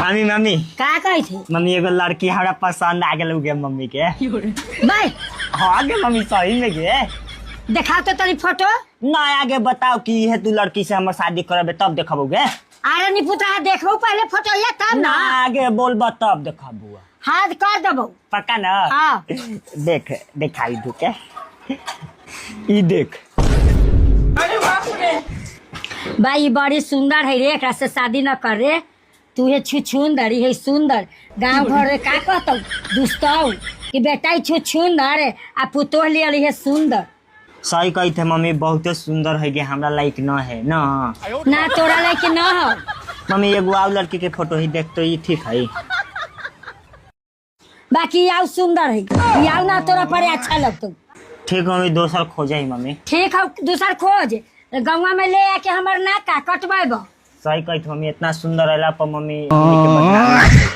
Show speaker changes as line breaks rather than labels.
mummy mummy
का कही थे
मम्मी एगो लड़की हमरा पसंद आ गेल गे मम्मी के
भाई
हाँ गे मम्मी सही में गे
देखा तो तेरी फोटो
ना आगे बताओ कि है तू लड़की से हमर शादी करबे तब देखबो गे
अरे नी पुता देखो पहले फोटो ये तब
ना
ना
आगे बोलबा तब देखबो
हाथ कर देबो
पक्का ना
हाँ
देख दिखाई दू के ई देख
भाई बड़ी सुंदर है रे एकरा से शादी न कर रे तू ये छुछुंदर है सुंदर गांव घर रे का कहतौ दुस्तौ कि बेटा छुछुंदर आ पुतोह ले रही है सुंदर
सही कही थे मम्मी बहुत सुंदर है गे हमरा लाइक न है ना
ना तोरा लायक न हो
मम्मी एगो आउ लड़की के फोटो ही देख तो ई ठीक है
बाकी आउ सुंदर है आउ ना तोरा पर अच्छा लगतो
ठीक मम्मी दोसर खोजे ही मम्मी
ठीक है दूसर खोज गंगा में ले आके हमर नाका कटवाइब
सही कही थे मम्मी इतना सुंदर रहला पर मम्मी के बदनाम